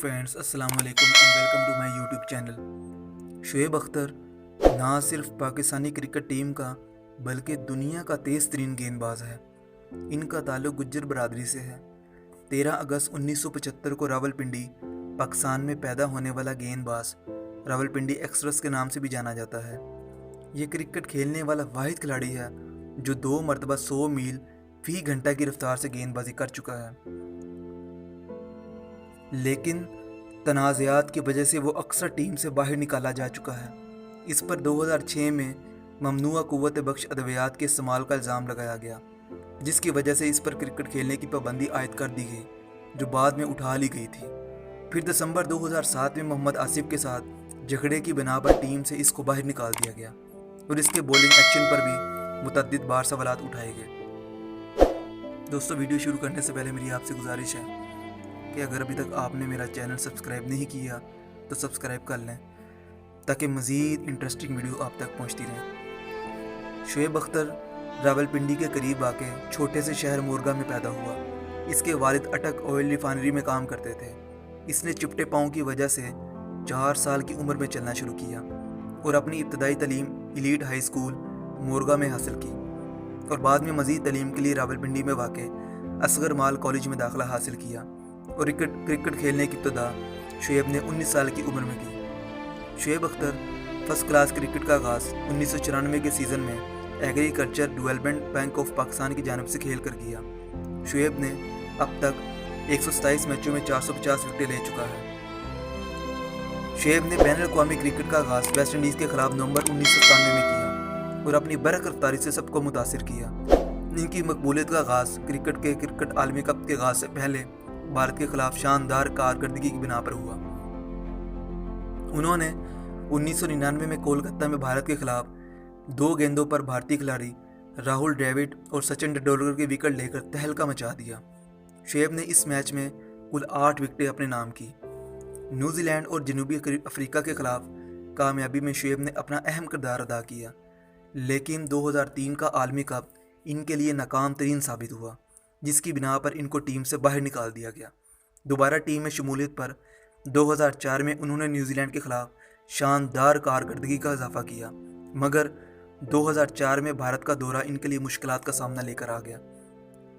Friends, अस्सलाम वालेकुम and welcome to my YouTube channel. Shoaib Akhtar ना सिर्फ पाकिस्तानी क्रिकेट टीम का बल्कि दुनिया का तेज़ तरीन गेंदबाज है। इनका ताल्लुक गुज्जर बरादरी से है। 13 अगस्त 1975 को रावलपिंडी पाकिस्तान में पैदा होने वाला गेंदबाज रावलपिंडी एक्सप्रेस के नाम से भी जाना जाता है। ये क्रिकेट खेलने वाला वाहिद खिलाड़ी है जो 2 मरतबा 100 मील फी घंटा की रफ्तार से गेंदबाजी कर चुका है। लेकिन तनाज़ात की वजह से वो अक्सर टीम से बाहर निकाला जा चुका है। इस पर 2006 में ममनुआ कुव्वत बख्श अद्वियात के इस्तेमाल का इल्ज़ाम लगाया गया, जिसकी वजह से इस पर क्रिकेट खेलने की पाबंदी आयद कर दी गई, जो बाद में उठा ली गई थी। फिर दिसंबर 2007 में मोहम्मद आसिफ के साथ झगड़े की बिना पर टीम से इसको बाहर निकाल दिया गया और इसके बॉलिंग एक्शन पर भी मुतअद्दिद बार सवालात उठाए गए। दोस्तों, वीडियो शुरू करने से पहले मेरी आपसे गुजारिश है कि अगर अभी तक आपने मेरा चैनल सब्सक्राइब नहीं किया तो सब्सक्राइब कर लें ताकि मज़ीद इंटरेस्टिंग वीडियो आप तक पहुंचती रहे। शुएब अख्तर रावलपिंडी के करीब आके छोटे से शहर मोरगा में पैदा हुआ। इसके वालिद अटक ऑयल रिफाइनरी में काम करते थे। इसने चिपटे पाँव की वजह से 4 साल की उम्र में चलना शुरू किया और अपनी इब्तदाई तालीम एलीट हाई स्कूल मोरगा में हासिल की और बाद में मज़ीद तालीम के लिए रावलपिंडी में वाक़ असगर माल कॉलेज में दाखिला हासिल किया और क्रिकेट खेलने की इब्तदा शुएब ने 19 साल की उम्र में की। Shoaib Akhtar first class cricket का आगाज़ 1994 के सीज़न में agriculture development bank of Pakistan की जानिब से खेल कर किया। शुएब ने अब तक 127 मैचों में 450 विकेटें ले चुका है। शुएब ने बैनुल अक़वामी क्रिकेट का आगाज़ वेस्ट इंडीज़ के खिलाफ नवंबर 1997 में किया और अपनी बरक़ रफ्तारी से सबको मुतासिर किया। इनकी मकबूलियत का आगाज़ क्रिकेट आलमी कप के आगाज़ से पहले भारत के खिलाफ शानदार कारकर्दगी की बिना पर हुआ। उन्होंने 1999 में कोलकाता में भारत के खिलाफ 2 गेंदों पर भारतीय खिलाड़ी राहुल द्रविड़ और सचिन तेंदुलकर के विकेट लेकर तहलका मचा दिया। शुएब ने इस मैच में कुल 8 विकेटें अपने नाम की। न्यूजीलैंड और जनूबी अफ्रीका के खिलाफ कामयाबी में शुएब ने अपना अहम किरदार अदा किया, लेकिन 2003 का आलमी कप इनके लिए नाकाम तरीन साबित हुआ, जिसकी बिना पर इनको टीम से बाहर निकाल दिया गया। दोबारा टीम में शमूलियत पर 2004 में उन्होंने न्यूजीलैंड के खिलाफ शानदार कारकर्दगी का इजाफा किया, मगर 2004 में भारत का दौरा इनके लिए मुश्किलात का सामना लेकर आ गया।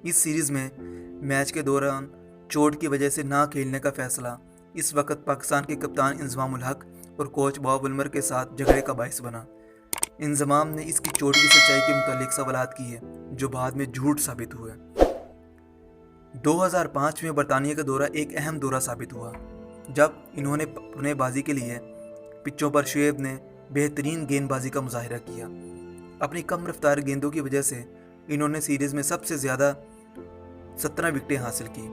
इस सीरीज़ में मैच के दौरान चोट की वजह से ना खेलने का फैसला इस वक्त पाकिस्तान के कप्तान इंजमाम उल हक और कोच बॉब वुलमर के साथ झगड़े का बाइस बना। इंजमाम ने इसकी चोट की सच्चाई के मुतालिक सवालात किए, जो बाद में झूठ साबित हुए। 2005 में बरतानिया का दौरा एक अहम दौरा साबित हुआ, जब इन्होंने पुणेबाजी के लिए पिचों पर शुएब ने बेहतरीन गेंदबाजी का मुजाहिरा किया। अपनी कम रफ्तार गेंदों की वजह से इन्होंने सीरीज़ में सबसे ज़्यादा 17 विकेटें हासिल की।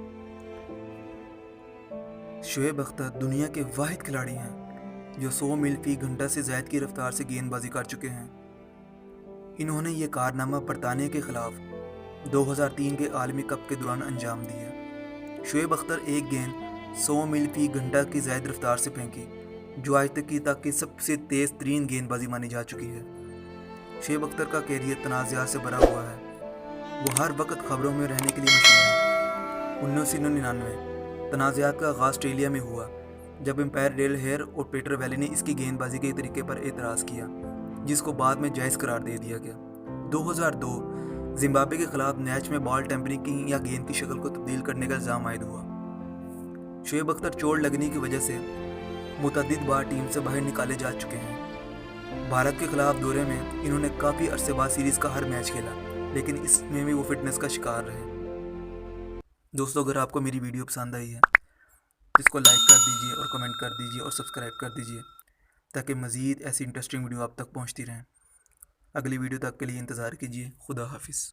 शुएब अख्तर दुनिया के वाहिद खिलाड़ी हैं जो 100 मील फी घंटा से ज़ायद की रफ्तार से गेंदबाजी कर चुके हैं। इन्होंने ये कारनामा बरतानिया के खिलाफ 2003 के आलमी कप के दौरान अंजाम दिया। शुएब अख्तर एक गेंद 100 मील फी घंटा की ज़ायद रफ्तार से फेंकी, जो आज तक की सबसे तेज़ तरीन गेंदबाजी मानी जा चुकी है। शुएब अख्तर का कैरियर तनाज़ात से भरा हुआ है। वो हर वक्त खबरों में रहने के लिए मशहूर है। 1999 तनाज़ात का आगाज़ ऑस्ट्रेलिया में हुआ, जब एम्पायर डेल हेयर और पीटर वैली ने इसकी गेंदबाजी के तरीके पर एतराज़ किया, जिसको बाद में जायज़ करार दे दिया गया। 2002 जिम्बाब्वे के खिलाफ मैच में बॉल टेम्परिंग या गेंद की शक्ल को तब्दील करने का इल्ज़ाम आयद हुआ। शुएब अख्तर चोट लगने की वजह से मुतअद्दिद बार टीम से बाहर निकाले जा चुके हैं। भारत के खिलाफ दौरे में इन्होंने काफ़ी अरसे बाद सीरीज़ का हर मैच खेला, लेकिन इसमें भी वो फिटनेस का शिकार रहे। दोस्तों, अगर आपको मेरी वीडियो पसंद आई है तो इसको लाइक कर दीजिए और कमेंट कर दीजिए और सब्सक्राइब कर दीजिए ताकि मज़ीद ऐसी इंटरेस्टिंग वीडियो आप तक पहुँचती रहें। अगली वीडियो तक के लिए इंतज़ार कीजिए। खुदा हाफिज़।